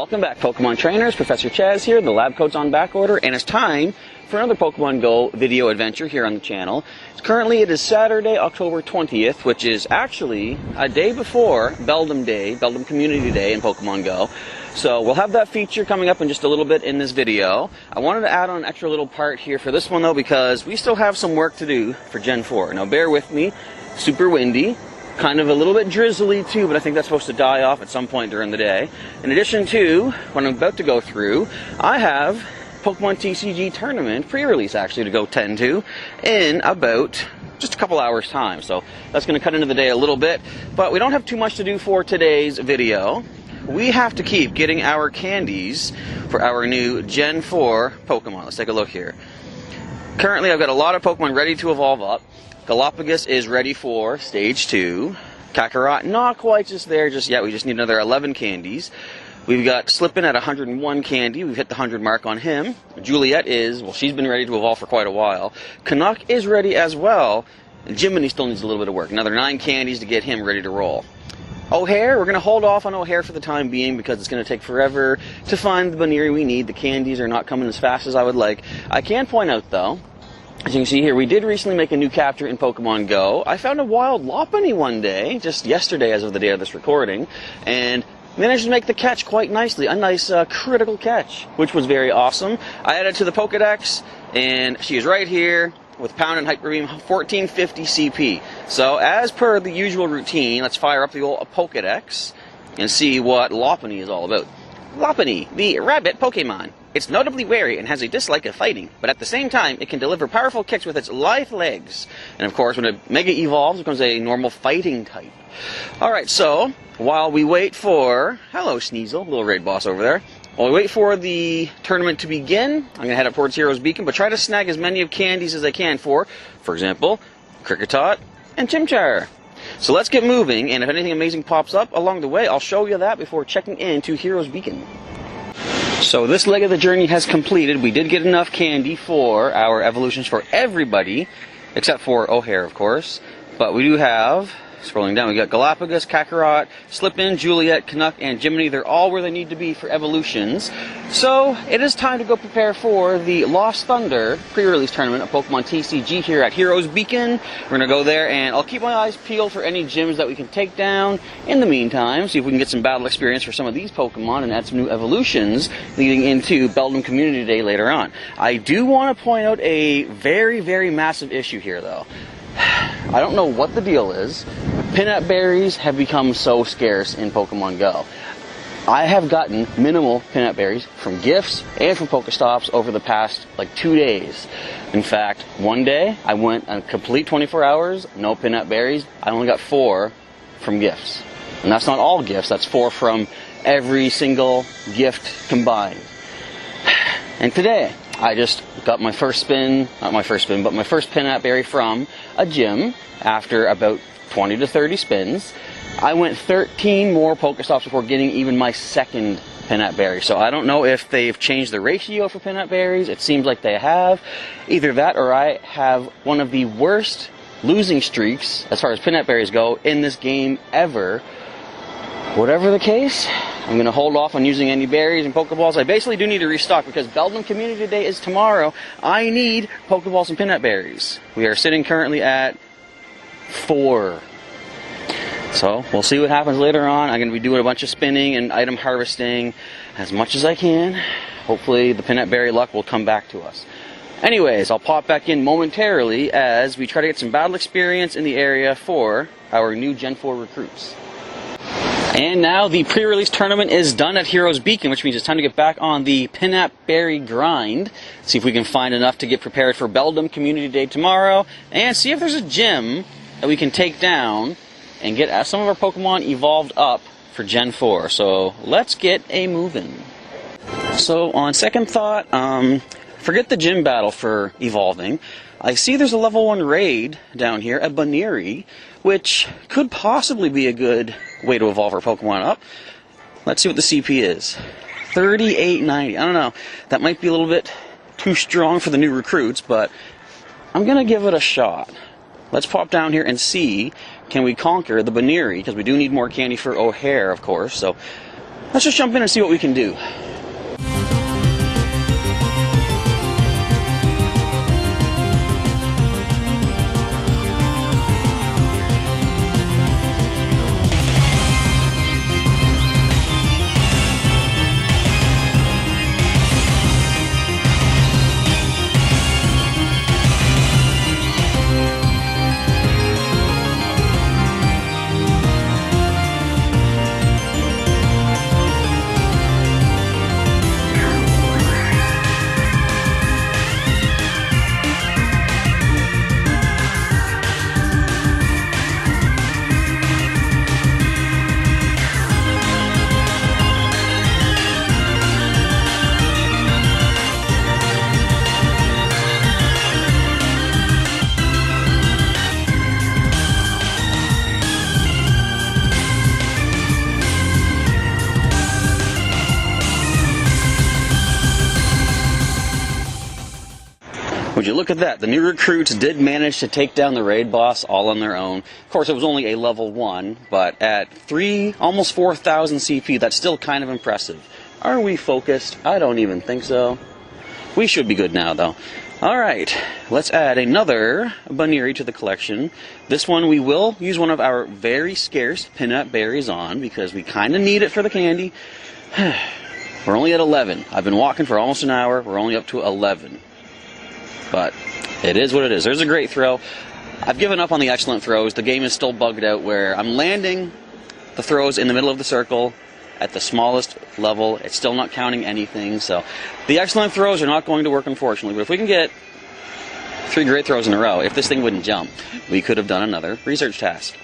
Welcome back, Pokemon Trainers. Professor Chaz here. The lab coat's on back order, and it's time for another Pokemon GO video adventure here on the channel. Currently, it is Saturday, October 20th, which is actually a day before Beldum Day, Beldum Community Day in Pokemon GO. So we'll have that feature coming up in just a little bit in this video. I wanted to add on an extra little part here for this one, though, because we still have some work to do for Gen 4. Now, bear with me. Super windy. Kind of a little bit drizzly too, but I think that's supposed to die off at some point during the day. In addition to what I'm about to go through, I have Pokemon TCG Tournament pre-release actually to go tend to in about just a couple hours time. So that's going to cut into the day a little bit, but we don't have too much to do for today's video. We have to keep getting our candies for our new Gen 4 Pokemon. Let's take a look here. Currently I've got a lot of Pokemon ready to evolve up. Galapagos is ready for Stage 2. Kakarot, not quite just there just yet. We just need another 11 candies. We've got Slippin at 101 candy. We've hit the 100 mark on him. Juliet is, well, she's been ready to evolve for quite a while. Canuck is ready as well. And Jiminy still needs a little bit of work. Another 9 candies to get him ready to roll. O'Hare, we're going to hold off on O'Hare for the time being because it's going to take forever to find the Baniri we need. The candies are not coming as fast as I would like. I can point out, though, as you can see here, we did recently make a new capture in Pokemon GO. I found a wild Lopunny one day, just yesterday as of the day of this recording, and managed to make the catch quite nicely. A nice critical catch, which was very awesome. I added to the Pokedex, and she is right here with Pound and Hyper Beam 1450 CP. So as per the usual routine, let's fire up the old Pokedex and see what Lopunny is all about. Lopunny, the rabbit Pokemon. It's notably wary and has a dislike of fighting, but at the same time, it can deliver powerful kicks with its lithe legs. And of course, when it Mega evolves, it becomes a normal fighting type. Alright, so, while we wait for... Hello, Sneasel, little raid boss over there. While we wait for the tournament to begin, I'm going to head up towards Hero's Beacon, but try to snag as many of candies as I can for example, Kricketot and Chimchar. So let's get moving, and if anything amazing pops up along the way, I'll show you that before checking into Hero's Beacon. So this leg of the journey has completed. We did get enough candy for our evolutions for everybody, except for O'Hare, of course. But we do have, scrolling down, we got Galapagos, Kakarot, Slippin, Juliet, Canuck, and Jiminy. They're all where they need to be for evolutions. So it is time to go prepare for the Lost Thunder pre-release tournament of Pokemon TCG here at Hero's Beacon. We're going to go there, and I'll keep my eyes peeled for any gyms that we can take down. In the meantime, see if we can get some battle experience for some of these Pokemon and add some new evolutions leading into Beldum Community Day later on. I do want to point out a very, very massive issue here, though. I don't know what the deal is. Peanut berries have become so scarce in Pokemon GO. I have gotten minimal peanut berries from gifts and from Pokestops over the past, 2 days. In fact, one day, I went a complete 24 hours, no peanut berries. I only got 4 from gifts. And that's not all gifts, that's 4 from every single gift combined. And today, I just got my first spin, not my first spin, but my first peanut berry from a gym after about 20 to 30 spins. I went 13 more Pokestops before getting even my second peanut berry. So I don't know if they've changed the ratio for peanut berries. It seems like they have. Either that or I have one of the worst losing streaks as far as peanut berries go in this game ever. Whatever the case, I'm going to hold off on using any berries and Pokeballs. I basically do need to restock because Beldum Community Day is tomorrow. I need Pokeballs and peanut berries. We are sitting currently at 4. So we'll see what happens later on. I'm going to be doing a bunch of spinning and item harvesting as much as I can. Hopefully the peanut berry luck will come back to us. Anyways, I'll pop back in momentarily as we try to get some battle experience in the area for our new Gen 4 recruits. And now the pre-release tournament is done at Hero's Beacon, which means it's time to get back on the peanut berry grind. See if we can find enough to get prepared for Beldum Community Day tomorrow, and see if there's a gym that we can take down and get some of our Pokemon evolved up for Gen 4. So let's get a moving. So on second thought, forget the gym battle for evolving. I see there's a level 1 raid down here at Baniri, which could possibly be a good way to evolve our Pokemon up. Let's see what the CP is. 3890. I don't know. That might be a little bit too strong for the new recruits, but I'm going to give it a shot. Let's pop down here and see, can we conquer the Baniri, because we do need more candy for O'Hare, of course. So let's just jump in and see what we can do. Would you look at that? The new recruits did manage to take down the raid boss all on their own. Of course, it was only a level 1, but at almost 4,000 CP, that's still kind of impressive. Are we focused? I don't even think so. We should be good now, though. Alright, let's add another Baneri to the collection. This one we will use one of our very scarce peanut berries on, because we kind of need it for the candy. We're only at 11. I've been walking for almost an hour. We're only up to 11. But it is what it is. There's a great throw. I've given up on the excellent throws. The game is still bugged out where I'm landing the throws in the middle of the circle at the smallest level. It's still not counting anything. So the excellent throws are not going to work, unfortunately. But if we can get 3 great throws in a row, if this thing wouldn't jump, we could have done another research task.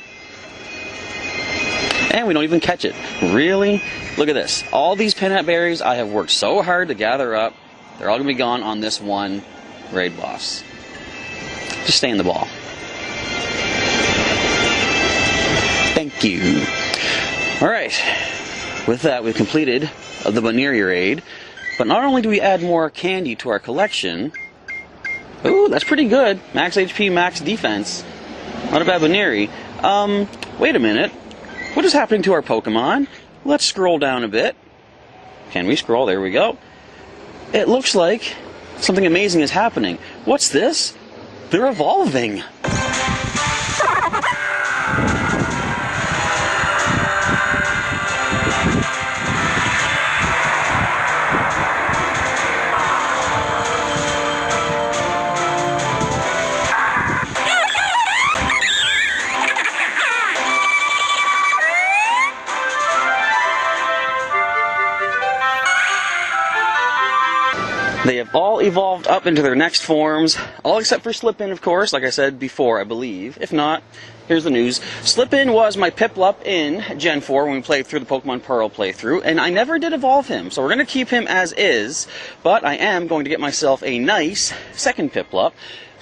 And we don't even catch it. Really? Look at this. All these peanut berries I have worked so hard to gather up. They're all going to be gone on this one raid boss. Just stay in the ball. Thank you. Alright. With that, we've completed the Baneri raid. But not only do we add more candy to our collection. Ooh, that's pretty good. Max HP, max defense. Not a bad Baneri. Wait a minute. What is happening to our Pokemon? Let's scroll down a bit. Can we scroll? There we go. It looks like something amazing is happening. What's this? They're evolving. They have all evolved up into their next forms, all except for Slipin, of course, like I said before, I believe. If not, here's the news. Slipin was my Piplup in Gen 4 when we played through the Pokemon Pearl playthrough, and I never did evolve him, so we're going to keep him as is, but I am going to get myself a nice second Piplup,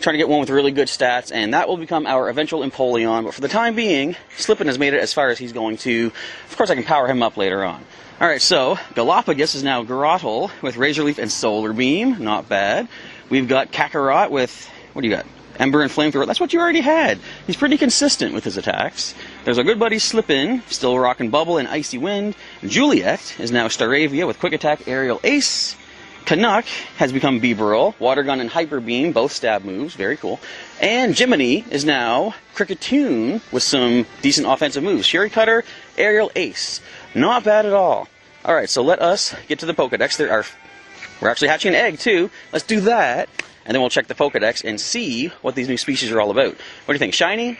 trying to get one with really good stats, and that will become our eventual Empoleon, but for the time being, Slipin has made it as far as he's going to. Of course, I can power him up later on. Alright, so Galapagos is now Grottle with Razor Leaf and Solar Beam. Not bad. We've got Kakarot with, what do you got? Ember and Flamethrower. That's what you already had. He's pretty consistent with his attacks. There's our good buddy Slipin, still rocking Bubble and Icy Wind. Juliet is now Staravia with Quick Attack, Aerial Ace. Canuck has become Bibarel, Water Gun and Hyper Beam, both stab moves, very cool. And Jiminy is now Cricketune with some decent offensive moves. Fury Cutter, Aerial Ace. Not bad at all. Alright, so let us get to the Pokedex. We're actually hatching an egg too. Let's do that, and then we'll check the Pokedex and see what these new species are all about. What do you think, shiny?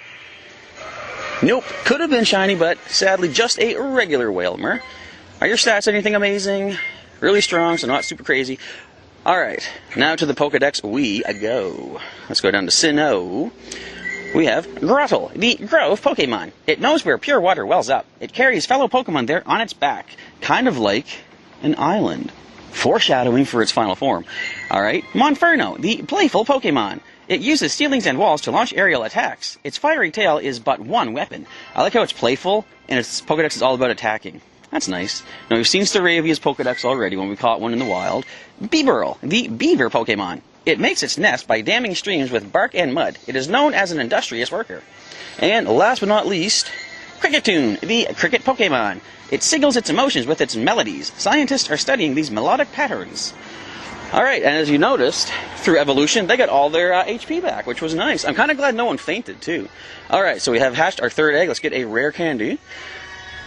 Nope, could have been shiny, but sadly just a regular Wailmer. Are your stats anything amazing? Really strong, so not super crazy. Alright, now to the Pokedex we go. Let's go down to Sinnoh. We have Grottle, the Grove Pokemon. It knows where pure water wells up. It carries fellow Pokemon there on its back, kind of like an island. Foreshadowing for its final form. Alright, Monferno, the Playful Pokemon. It uses ceilings and walls to launch aerial attacks. Its fiery tail is but one weapon. I like how it's playful, and its Pokedex is all about attacking. That's nice. Now, we've seen Staravia's Pokedex already when we caught one in the wild. Bibarel, the Beaver Pokemon. It makes its nest by damming streams with bark and mud. It is known as an industrious worker. And last but not least, Cricketune, the cricket Pokemon. It signals its emotions with its melodies. Scientists are studying these melodic patterns. Alright, and as you noticed, through evolution, they got all their HP back, which was nice. I'm kind of glad no one fainted, too. Alright, so we have hatched our third egg. Let's get a rare candy.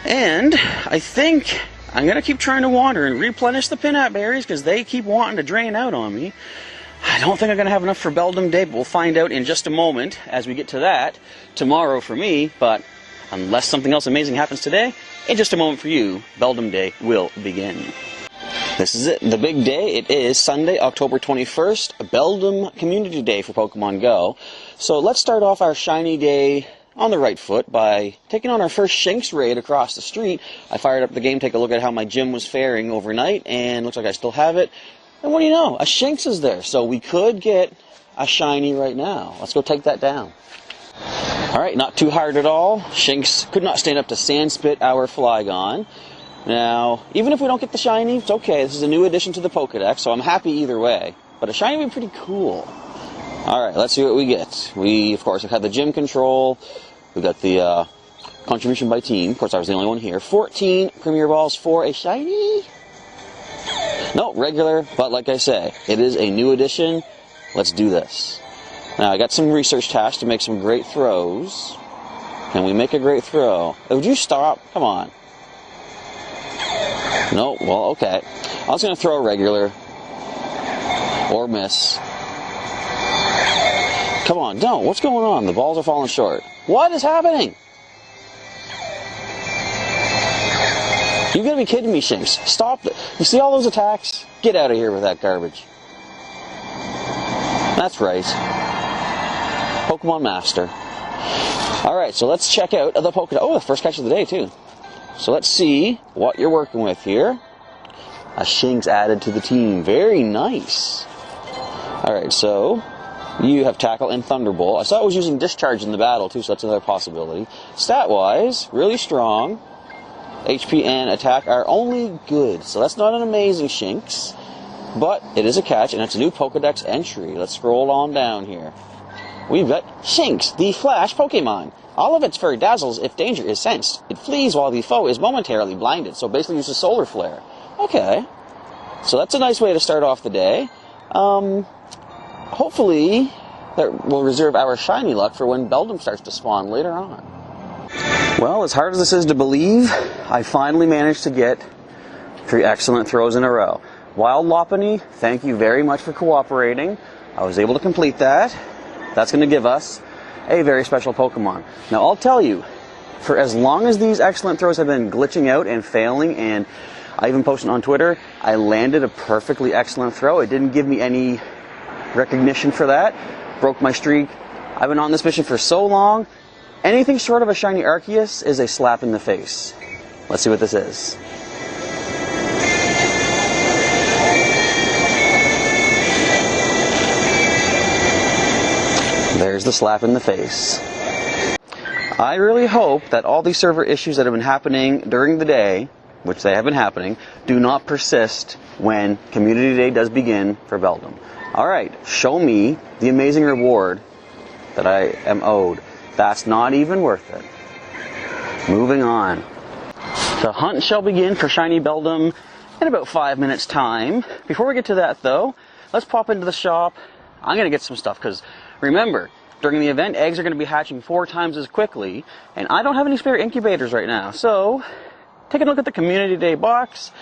And I think I'm going to keep trying to wander and replenish the peanut berries because they keep wanting to drain out on me. I don't think I'm going to have enough for Beldum Day, but we'll find out in just a moment as we get to that tomorrow for me. But unless something else amazing happens today, in just a moment for you, Beldum Day will begin. This is it, the big day. It is Sunday, October 21st, Beldum Community Day for Pokemon Go. So let's start off our shiny day on the right foot by taking on our first Shinx raid across the street. I fired up the game, take a look at how my gym was faring overnight, and looks like I still have it. And what do you know, a Shinx is there, so we could get a shiny right now. Let's go take that down. Alright, not too hard at all. Shinx could not stand up to Sandspit, our Flygon. Now, even if we don't get the shiny, it's okay. This is a new addition to the Pokedex, so I'm happy either way. But a shiny would be pretty cool. Alright, let's see what we get. We, of course, have had the gym control. We got the contribution by team. Of course, I was the only one here. 14 Premier Balls for a shiny. No, regular, but like I say, it is a new addition. Let's do this. Now, I got some research tasks to make some great throws. Can we make a great throw? Would you stop? Come on. No, well, okay. I was going to throw a regular. Or miss. Come on, don't. What's going on? The balls are falling short. What is happening? You gotta be kidding me, Shinx. Stop it. You see all those attacks? Get out of here with that garbage. That's right. Pokemon Master. Alright, so let's check out the Pokédex. Oh, the first catch of the day, too. So let's see what you're working with here. A Shinx added to the team. Very nice. Alright, so you have Tackle and Thunderbolt. I saw it was using Discharge in the battle, too, so that's another possibility. Stat-wise, really strong. HP and attack are only good, so that's not an amazing Shinx. But it is a catch, and it's a new Pokedex entry. Let's scroll on down here. We've got Shinx, the Flash Pokemon. All of its fur dazzles if danger is sensed. It flees while the foe is momentarily blinded, so basically uses Solar Flare. Okay. So that's a nice way to start off the day. Hopefully, that will reserve our shiny luck for when Beldum starts to spawn later on. Well, as hard as this is to believe, I finally managed to get 3 excellent throws in a row. Wild Lopunny, thank you very much for cooperating. I was able to complete that. That's going to give us a very special Pokemon. Now, I'll tell you, for as long as these excellent throws have been glitching out and failing, and I even posted on Twitter, I landed a perfectly excellent throw. It didn't give me any recognition for that. Broke my streak. I've been on this mission for so long. Anything short of a shiny Arceus is a slap in the face. Let's see what this is. There's the slap in the face. I really hope that all these server issues that have been happening during the day, which they have been happening, do not persist when Community Day does begin for Beldum. Alright, show me the amazing reward that I am owed. That's not even worth it. Moving on. The hunt shall begin for shiny Beldum in about 5 minutes time. Before we get to that though, let's pop into the shop. I'm going to get some stuff because remember, during the event, eggs are going to be hatching 4 times as quickly, and I don't have any spare incubators right now. So, take a look at the Community Day box.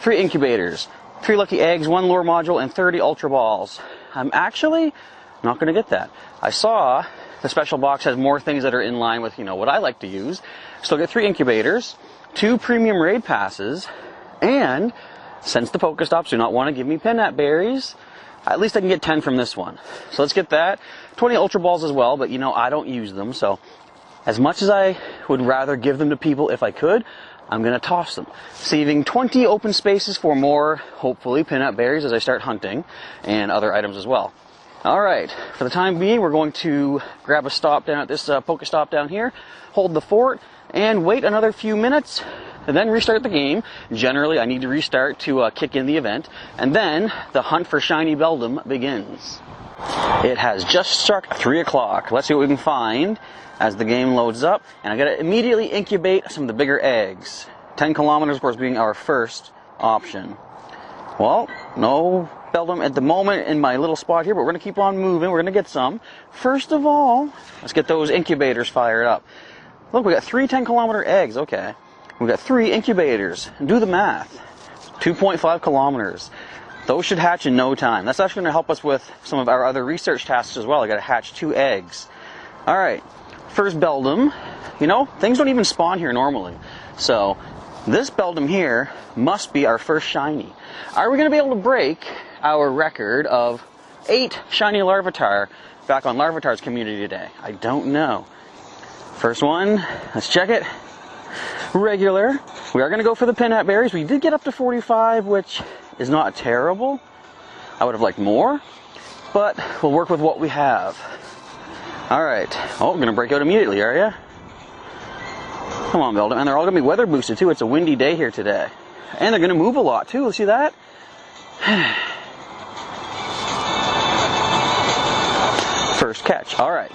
3 incubators, 3 lucky eggs, 1 lure module, and 30 Ultra Balls. I'm actually not going to get that. I saw the special box has more things that are in line with, what I like to use. So I'll get 3 incubators, 2 premium raid passes, and since the Pokestops do not want to give me peanut berries, at least I can get 10 from this one. So let's get that. 20 Ultra Balls as well, but I don't use them. So as much as I would rather give them to people if I could, I'm going to toss them. Saving 20 open spaces for more, hopefully, peanut berries as I start hunting, and other items as well. Alright, for the time being, we're going to grab a stop down at this Pokestop down here, hold the fort, and wait another few minutes, and then restart the game. Generally, I need to restart to kick in the event, and then the hunt for shiny Beldum begins. It has just struck 3 o'clock. Let's see what we can find as the game loads up. And I gotta immediately incubate some of the bigger eggs. 10 kilometers, of course, being our first option. Well, no Beldum at the moment in my little spot here, but we're gonna keep on moving. We're gonna get some. First of all, let's get those incubators fired up. Look, we got 3 10-kilometer eggs. Okay. We got 3 incubators. Do the math. 2.5 kilometers. Those should hatch in no time. That's actually going to help us with some of our other research tasks as well. I got to hatch 2 eggs. All right, first Beldum. You know, things don't even spawn here normally. So this Beldum here must be our first shiny. Are we going to be able to break our record of 8 shiny Larvitar back on Larvitar's community today? I don't know. First one, let's check it. Regular. We are going to go for the pinhat berries. We did get up to 45, which is not terrible. I would have liked more, but we'll work with what we have. All right. Oh, we're going to break out immediately, are you? Come on, Beldum. And they're all going to be weather boosted, too. It's a windy day here today. And they're going to move a lot, too. See that? First catch. All right.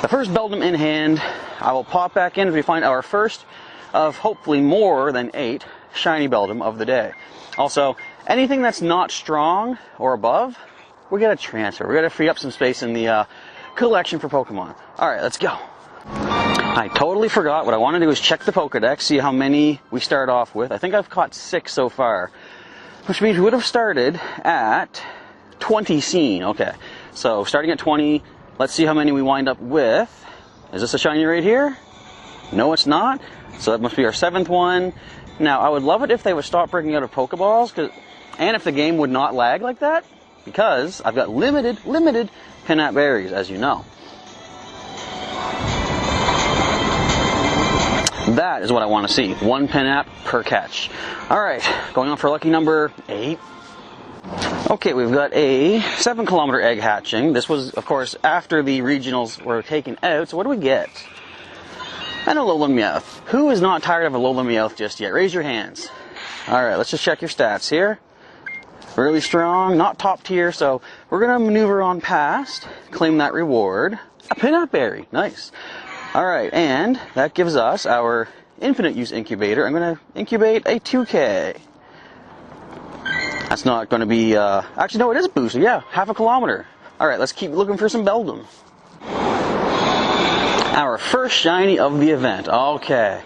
The first Beldum in hand. I will pop back in as we find our first of hopefully more than 8 shiny Beldum of the day. Also, anything that's not strong or above, we gotta transfer. We gotta free up some space in the collection for Pokemon. Alright, let's go. I totally forgot. What I want to do is check the Pokedex, see how many we start off with. I think I've caught 6 so far, which means we would have started at 20 seen. Okay, so starting at 20, let's see how many we wind up with. Is this a shiny right here? No, it's not. So that must be our 7th one. Now, I would love it if they would stop breaking out of Pokeballs, and if the game would not lag like that, because I've got limited pinhat berries, as you know. That is what I want to see. 1 pinhat per catch. All right, going on for lucky number 8. Okay, we've got a 7-kilometer egg hatching. This was, of course, after the regionals were taken out. So what do we get? And a Alolan Meowth. Who is not tired of a Alolan Meowth just yet? Raise your hands. All right, let's just check your stats here. Really strong, not top tier, so we're going to maneuver on past, claim that reward. A pinhat berry, nice. All right, and that gives us our infinite use incubator. I'm going to incubate a 2K. That's not going to be, actually no, it is boosted, yeah, 0.5 kilometer. All right, let's keep looking for some Beldum. Our first shiny of the event. Okay,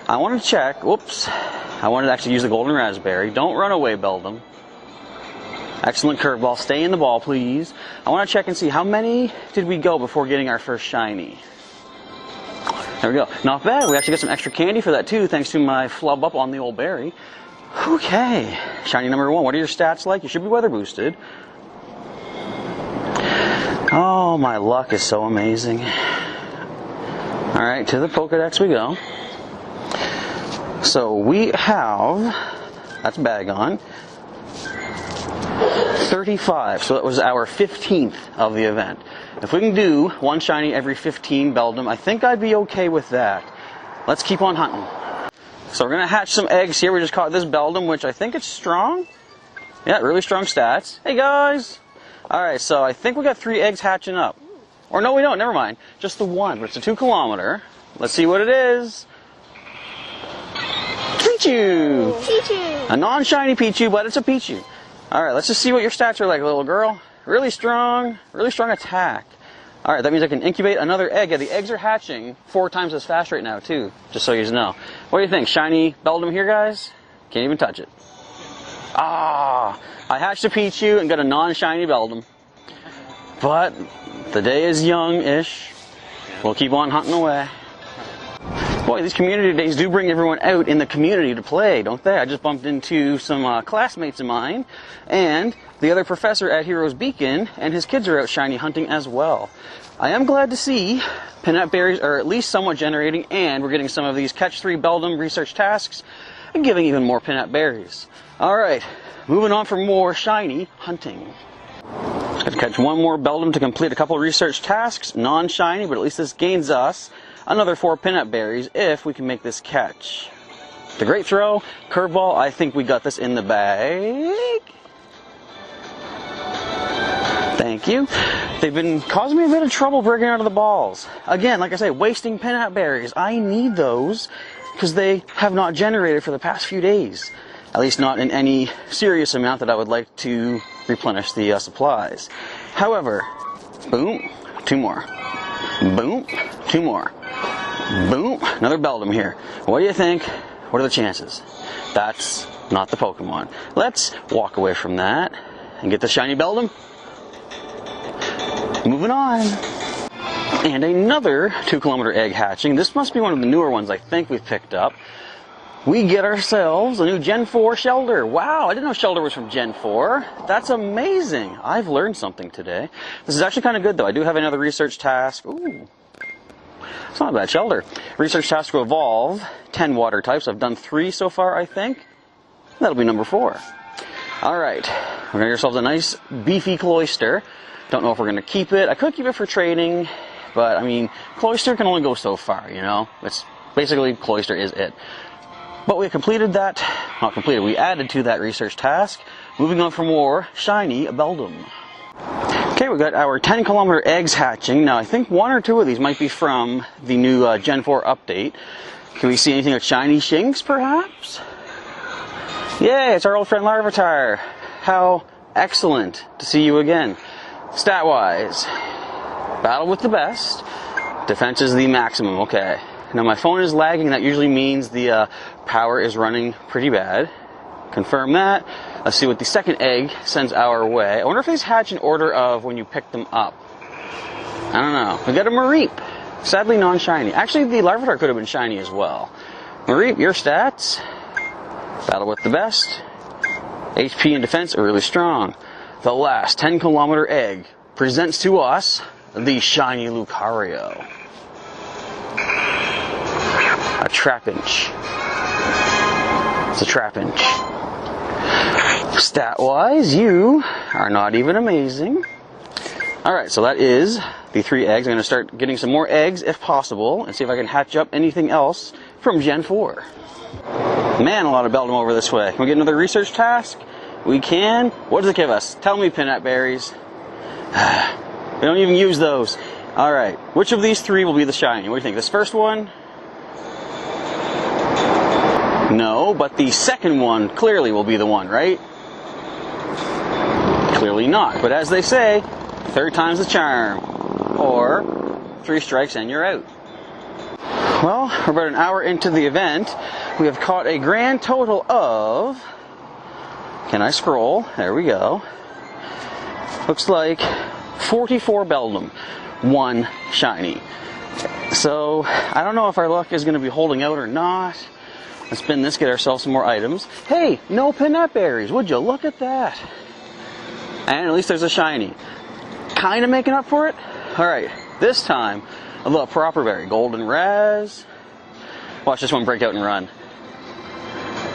I want to check, whoops, I wanted to actually use the golden raspberry. Don't run away, Beldum. Excellent curveball, stay in the ball, please. I want to check and see how many did we go before getting our first shiny. There we go, not bad. We actually got some extra candy for that too, thanks to my flub up on the old berry. Okay, shiny number 1. What are your stats like? You should be weather boosted. Oh, my luck is so amazing. All right, to the Pokedex we go. So we have, that's Bagon, 35. So that was our 15th of the event. If we can do 1 shiny every 15 Beldum, I think I'd be okay with that. Let's keep on hunting. So we're going to hatch some eggs here. We just caught this Beldum, which I think it's strong. Yeah, really strong stats. Hey, guys. All right, so I think we got 3 eggs hatching up. Or no, we don't. Never mind. Just the 1. But it's a 2 kilometer. Let's see what it is. Pichu! Pichu! A non-shiny Pichu, but it's a Pichu. All right, let's just see what your stats are like, little girl. Really strong attack. All right, that means I can incubate another egg. Yeah, the eggs are hatching 4 times as fast right now, too, just so you know. What do you think? Shiny Beldum here, guys? Can't even touch it. Ah, I hatched a Pichu and got a non-shiny Beldum. But the day is young-ish. We'll keep on hunting away. Boy, these community days do bring everyone out in the community to play, don't they? I just bumped into some classmates of mine, and the other professor at Heroes Beacon, and his kids are out shiny hunting as well. I am glad to see pinhat berries are at least somewhat generating, and we're getting some of these Catch 3 Beldum research tasks, and giving even more pinhat berries. Alright, moving on for more shiny hunting. Just got to catch 1 more Beldum to complete a couple of research tasks, non-shiny, but at least this gains us another 4 pinhat berries if we can make this catch. The great throw, curveball, I think we got this in the bag. Thank you. they've been causing me a bit of trouble breaking out of the balls. Again, like I say, wasting peanut berries. I need those because they have not generated for the past few days. At least not in any serious amount that I would like to replenish the supplies. However, boom, 2 more. Boom, 2 more. Boom, another Beldum here. What do you think? What are the chances? That's not the Pokemon. Let's walk away from that and get the shiny Beldum. Moving on. And another 2-kilometer egg hatching. This must be one of the newer ones I think we've picked up. We get ourselves a new Gen 4 Shelder. Wow, I didn't know Shelder was from Gen 4. That's amazing. I've learned something today. This is actually kind of good though. I do have another research task. Ooh, it's not a bad Shelder. Research task to evolve 10 water types. I've done 3 so far, I think. That'll be number 4. All right, we're gonna get ourselves a nice beefy Cloyster. Don't know if we're gonna keep it. I could keep it for trading, but I mean, Cloyster can only go so far, you know? It's basically, Cloyster is it. But we completed that, not completed, we added to that research task. Moving on for more shiny Beldum. Okay, we got our 10-kilometer eggs hatching. Now, I think 1 or 2 of these might be from the new Gen 4 update. Can we see anything with shiny Shinx, perhaps? Yay, it's our old friend Larvitar. How excellent to see you again. Stat-wise, battle with the best. Defense is the maximum, okay. Now my phone is lagging, that usually means the power is running pretty bad. Confirm that. Let's see what the second egg sends our way. I wonder if these hatch in order of when you pick them up. I don't know. We got a Mareep. Sadly non-shiny. Actually, the Larvitar could have been shiny as well. Mareep, your stats. Battle with the best. HP and defense are really strong. The last 10-kilometer egg presents to us the shiny Lucario. A Trapinch. It's a Trapinch. Stat-wise, you are not even amazing. Alright, so that is the 3 eggs. I'm going to start getting some more eggs if possible and see if I can hatch up anything else from Gen 4. Man, a lot of Beldum over this way. Can we get another research task? We can. What does it give us? Tell me, peanut berries. We don't even use those. Alright, which of these 3 will be the shiny? What do you think? This first one? No, but the second one clearly will be the one, right? Clearly not. But as they say, 3rd time's the charm. Or 3 strikes and you're out. Well, we're about an hour into the event. We have caught a grand total of... Can I scroll? There we go. Looks like 44 Beldum. 1 shiny. So, I don't know if our luck is going to be holding out or not. Let's spin this, get ourselves some more items. Hey, no peanut berries. Would you look at that? And at least there's a shiny. Kind of making up for it. Alright, this time, a little proper berry. Golden Raz. Watch this one break out and run.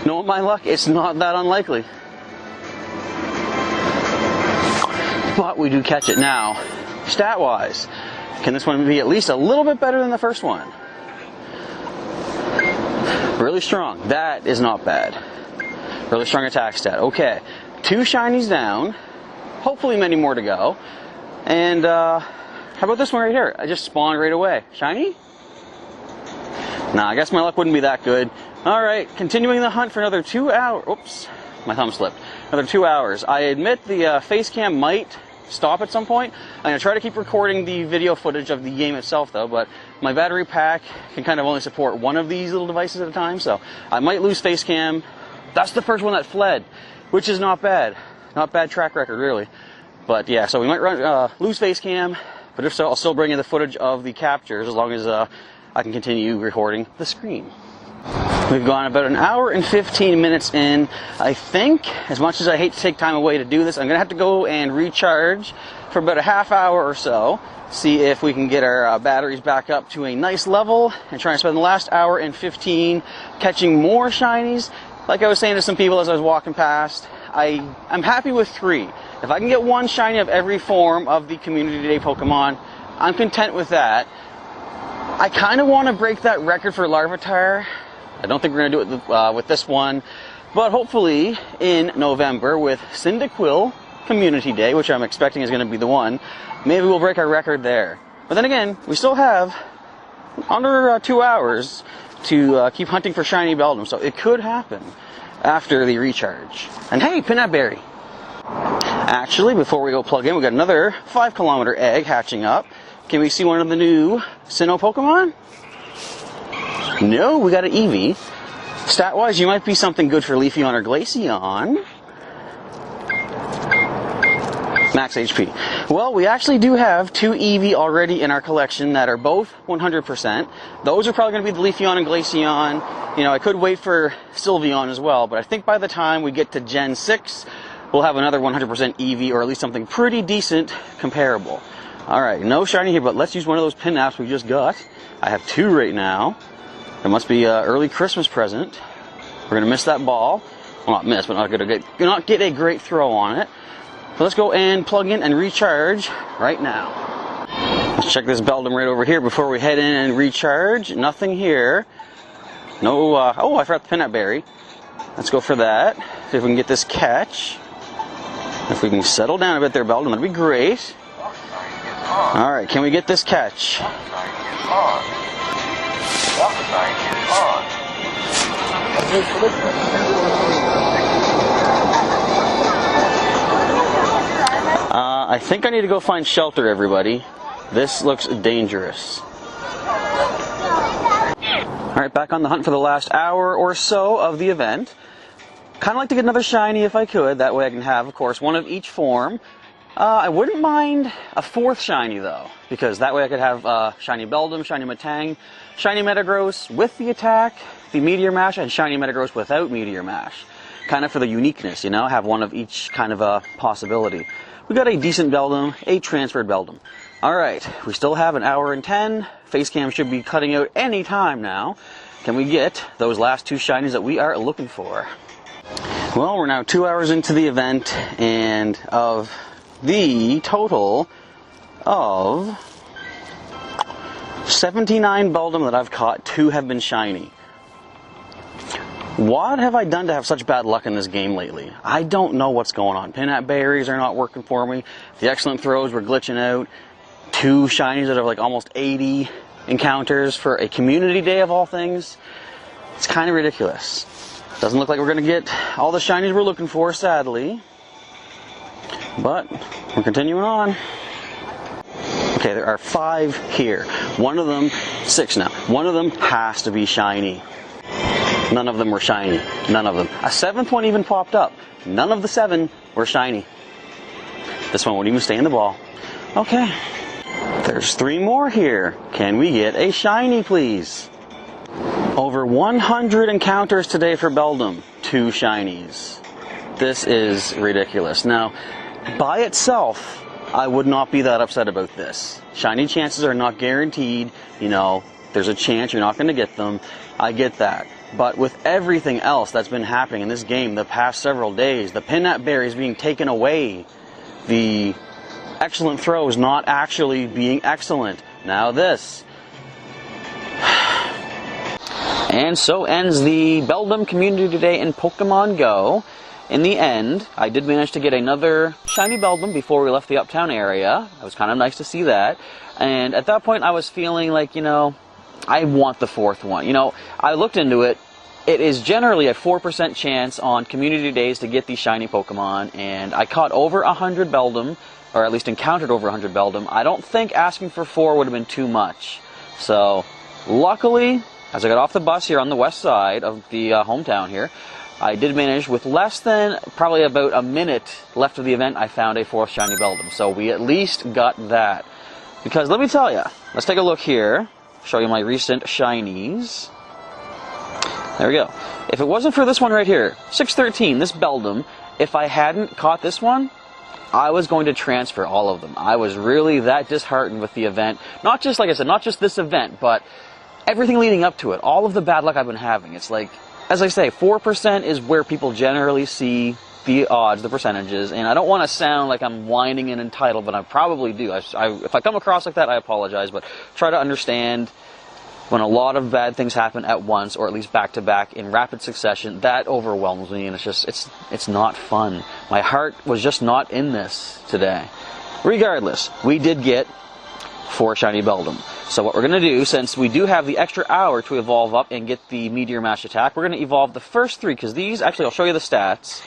Know my luck? It's not that unlikely. But we do catch it now. Stat-wise, can this one be at least a little bit better than the first one? Really strong. That is not bad. Really strong attack stat. Okay. 2 shinies down. Hopefully many more to go. And how about this one right here? I just spawned right away. Shiny? Nah, I guess my luck wouldn't be that good. Alright, continuing the hunt for another 2 hours. Oops, my thumb slipped. Another 2 hours. I admit the face cam might stop at some point. I'm going to try to keep recording the video footage of the game itself though, but my battery pack can kind of only support one of these little devices at a time, so I might lose face cam. That's the first one that fled, which is not bad. Not bad track record, really. But yeah, so we might lose face cam, but if so, I'll still bring you the footage of the captures as long as I can continue recording the screen. We've gone about an hour and 15 minutes in. I think, as much as I hate to take time away to do this, I'm going to have to go and recharge for about a half hour or so. See if we can get our batteries back up to a nice level and try and spend the last hour and 15 catching more shinies. Like I was saying to some people as I was walking past, I'm happy with 3. If I can get 1 shiny of every form of the Community Day Pokemon, I'm content with that. I kind of want to break that record for Larvitar. I don't think we're going to do it with this one, but hopefully in November with Cyndaquil Community Day, which I'm expecting is going to be the one, maybe we'll break our record there. But then again, we still have under 2 hours to keep hunting for shiny Beldum, so it could happen after the recharge. And hey, peanut berry. Actually, before we go plug in, we got another 5-kilometer egg hatching up. Can we see one of the new Sinnoh Pokemon? No, we got an Eevee. Stat-wise, you might be something good for Leafeon or Glaceon. Max HP. Well, we actually do have 2 Eevee already in our collection that are both 100%. Those are probably going to be the Leafeon and Glaceon. You know, I could wait for Sylveon as well, but I think by the time we get to Gen 6, we'll have another 100% Eevee, or at least something pretty decent comparable. Alright, no shiny here, but let's use one of those pin apps we just got. I have 2 right now. It must be an early Christmas present. We're going to miss that ball. Well, not miss, but not get a great throw on it. So let's go and plug in and recharge right now. Let's check this Beldum right over here before we head in and recharge. Nothing here. No, oh, I forgot the peanut berry. Let's go for that. See if we can get this catch. If we can settle down a bit there, Beldum, that'd be great. Alright, can we get this catch? I think I need to go find shelter, everybody. This looks dangerous. Alright, back on the hunt for the last hour or so of the event. Kind of like to get another shiny if I could. That way I can have, of course, one of each form. I wouldn't mind a 4th shiny, though, because that way I could have shiny Beldum, shiny Metang, shiny Metagross with the attack, the Meteor Mash, and shiny Metagross without Meteor Mash. Kind of for the uniqueness, you know, have one of each kind of a possibility. We got a decent Beldum, a transferred Beldum. Alright, we still have an hour and 10. Facecam should be cutting out any time now. Can we get those last 2 shinies that we are looking for? Well, we're now 2 hours into the event, and of the total of 79 Beldum that I've caught, 2 have been shiny. What have I done to have such bad luck in this game lately? I don't know what's going on. Peanut berries are not working for me. The excellent throws were glitching out. 2 shinies out of like almost 80 encounters for a community day of all things. It's kind of ridiculous. Doesn't look like we're going to get all the shinies we're looking for, sadly. But we're continuing on. Okay, there are 5 here. One of them, 6 now. One of them has to be shiny. None of them were shiny. None of them. A 7th one even popped up. None of the 7 were shiny. This one won't even stay in the ball. Okay. There's 3 more here. Can we get a shiny, please? Over 100 encounters today for Beldum. 2 shinies. This is ridiculous. Now, by itself, I would not be that upset about this. Shiny chances are not guaranteed. You know, there's a chance you're not going to get them. I get that. But with everything else that's been happening in this game the past several days, the peanut berries being taken away, the excellent throws not actually being excellent. Now this. And so ends the Beldum community today in Pokemon GO. In the end, I did manage to get another shiny Beldum before we left the Uptown area. It was kind of nice to see that. And at that point I was feeling like, you know, I want the 4th one. You know, I looked into it. It is generally a 4% chance on community days to get these shiny Pokemon, and I caught over 100 Beldum, or at least encountered over 100 Beldum. I don't think asking for 4 would have been too much. So, luckily, as I got off the bus here on the west side of the hometown here, I did manage, with less than probably about a minute left of the event, I found a 4th shiny Beldum. So we at least got that. Because let me tell you, let's take a look here. Show you my recent shinies. There we go. If it wasn't for this one right here, 613, this Beldum, if I hadn't caught this one, I was going to transfer all of them. I was really that disheartened with the event. Not just, like I said, not just this event, but everything leading up to it. All of the bad luck I've been having. It's like, as I say, 4% is where people generally see the odds, the percentages, and I don't want to sound like I'm whining and entitled, but I probably do. If I come across like that, I apologize, but try to understand when a lot of bad things happen at once, or at least back to back in rapid succession, that overwhelms me, and it's not fun. My heart was just not in this today. Regardless, we did get 4 shiny Beldum. So what we're going to do, since we do have the extra hour to evolve up and get the Meteor Mash attack, we're going to evolve the first 3, because these, actually I'll show you the stats.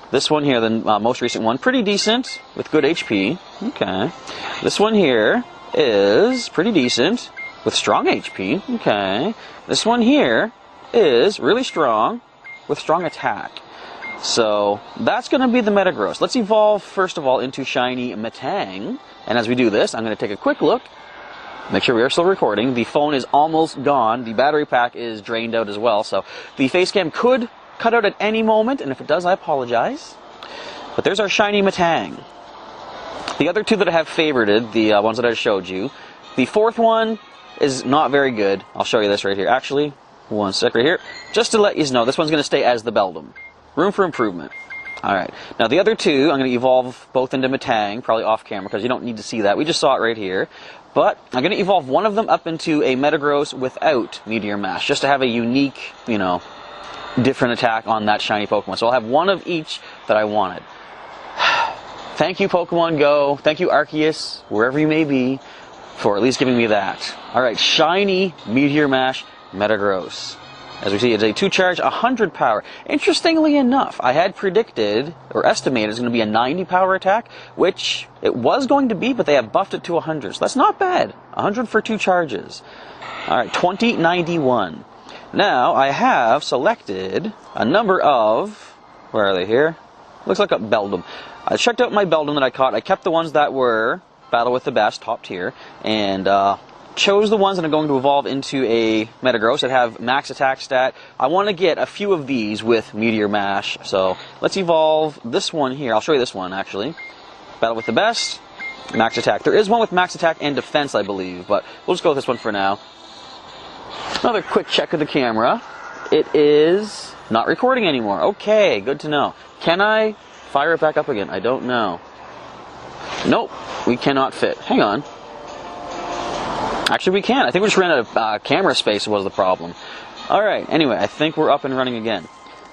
This one here, the most recent one, pretty decent, with good HP. Okay. This one here is pretty decent, with strong HP. Okay. This one here is really strong, with strong attack. So that's going to be the Metagross. Let's evolve, first of all, into shiny Metang. And as we do this, I'm going to take a quick look. Make sure we are still recording. The phone is almost gone. The battery pack is drained out as well. So the face cam could cut out at any moment. And if it does, I apologize. But there's our shiny Metang. The other 2 that I have favorited, the ones that I showed you. The 4th one is not very good. I'll show you this right here. Actually, one sec right here. Just to let you know, this one's going to stay as the Beldum. Room for improvement. Alright, now the other 2, I'm going to evolve both into Metang, probably off camera, because you don't need to see that. We just saw it right here. But I'm going to evolve one of them up into a Metagross without Meteor Mash, just to have a unique, different attack on that shiny Pokemon. So I'll have one of each that I wanted. Thank you, Pokemon GO. Thank you, Arceus, wherever you may be, for at least giving me that. Alright, shiny Meteor Mash Metagross. As we see, it's a 2-charge, 100 power. Interestingly enough, I had predicted, or estimated, it's going to be a 90 power attack, which it was going to be, but they have buffed it to 100. So that's not bad. 100 for 2 charges. Alright, 2091. Now, I have selected a number of... Where are they here? Looks like a Beldum. I checked out my Beldum that I caught. I kept the ones that were Battle with the Best, top tier, and chose the ones that are going to evolve into a Metagross that have max attack stat. I want to get a few of these with Meteor Mash, so let's evolve this one here. I'll show you this one, actually. Battle with the Best, max attack. There is one with max attack and defense, I believe, but we'll just go with this one for now. Another quick check of the camera. It is not recording anymore. Okay, good to know. Can I fire it back up again? I don't know. Nope, we cannot fit. Hang on. Actually, we can. I think we just ran out of camera space was the problem. Alright, anyway, I think we're up and running again.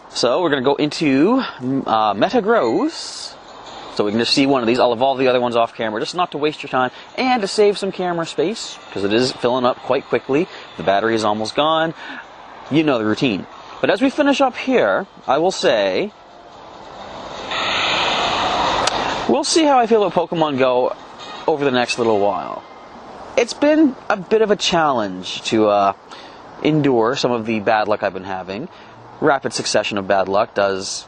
So, we're going to go into Metagross. So we can just see one of these. I'll evolve the other ones off camera, just not to waste your time, and to save some camera space, because it is filling up quite quickly. The battery is almost gone. You know the routine. But as we finish up here, I will say... We'll see how I feel about Pokemon GO over the next little while. It's been a bit of a challenge to endure some of the bad luck I've been having. Rapid succession of bad luck does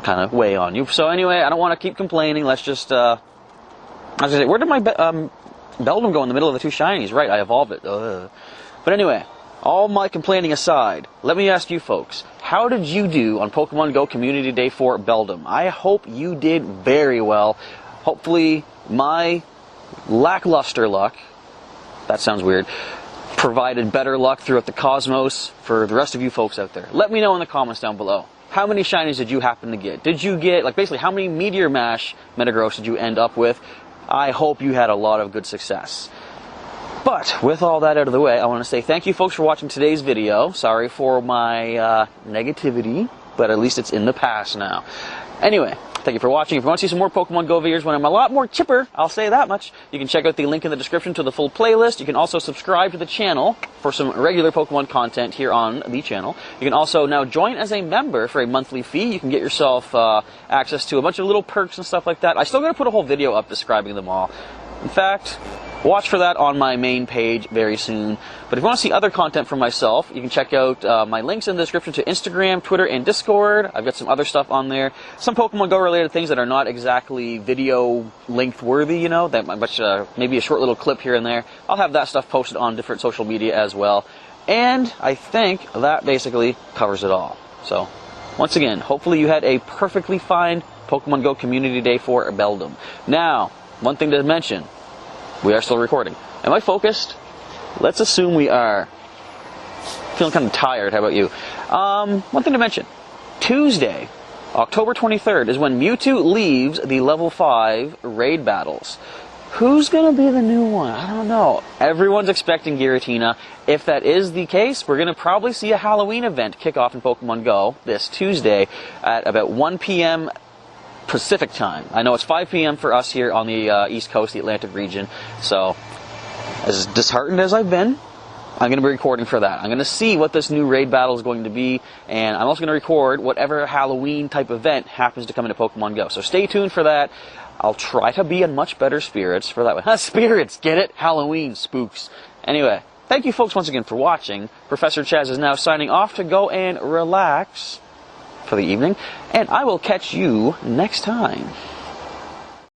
kind of weigh on you. So anyway, I don't want to keep complaining. Let's just... I was going to say, where did my Beldum go in the middle of the 2 shinies? Right, I evolved it. But anyway, all my complaining aside, let me ask you folks, how did you do on Pokemon GO Community Day 4 Beldum? I hope you did very well. Hopefully, my lackluster luck, that sounds weird, provided better luck throughout the cosmos for the rest of you folks out there. Let me know in the comments down below. How many shinies did you happen to get? Did you get, like, basically, how many Meteor Mash Metagross did you end up with? I hope you had a lot of good success. But, with all that out of the way, I want to say thank you folks for watching today's video. Sorry for my negativity, but at least it's in the past now. Anyway, thank you for watching. If you want to see some more Pokemon GO videos when I'm a lot more chipper, I'll say that much, you can check out the link in the description to the full playlist. You can also subscribe to the channel for some regular Pokemon content here on the channel. You can also now join as a member for a monthly fee. You can get yourself access to a bunch of little perks and stuff like that. I still got to put a whole video up describing them all. In fact, watch for that on my main page very soon. But if you want to see other content from myself, you can check out my links in the description to Instagram, Twitter, and Discord. I've got some other stuff on there. Some Pokemon GO related things that are not exactly video length worthy, you know, that much, maybe a short little clip here and there. I'll have that stuff posted on different social media as well. And I think that basically covers it all. So, once again, hopefully you had a perfectly fine Pokemon GO Community Day 4 Beldum. Now, one thing to mention, we are still recording. Am I focused? Let's assume we are. Feeling kind of tired, how about you? One thing to mention, Tuesday, October 23rd, is when Mewtwo leaves the level 5 raid battles. Who's going to be the new one? I don't know. Everyone's expecting Giratina. If that is the case, we're going to probably see a Halloween event kick off in Pokemon GO this Tuesday at about 1 p.m. Pacific time. I know it's 5 p.m. for us here on the East Coast, the Atlantic region. So, as disheartened as I've been, I'm going to be recording for that. I'm going to see what this new raid battle is going to be, and I'm also going to record whatever Halloween type event happens to come into Pokemon GO. So stay tuned for that. I'll try to be in much better spirits for that one. Spirits, get it? Halloween, spooks. Anyway, thank you folks once again for watching. Professor Chaz is now signing off to go and relax for the evening, and I will catch you next time.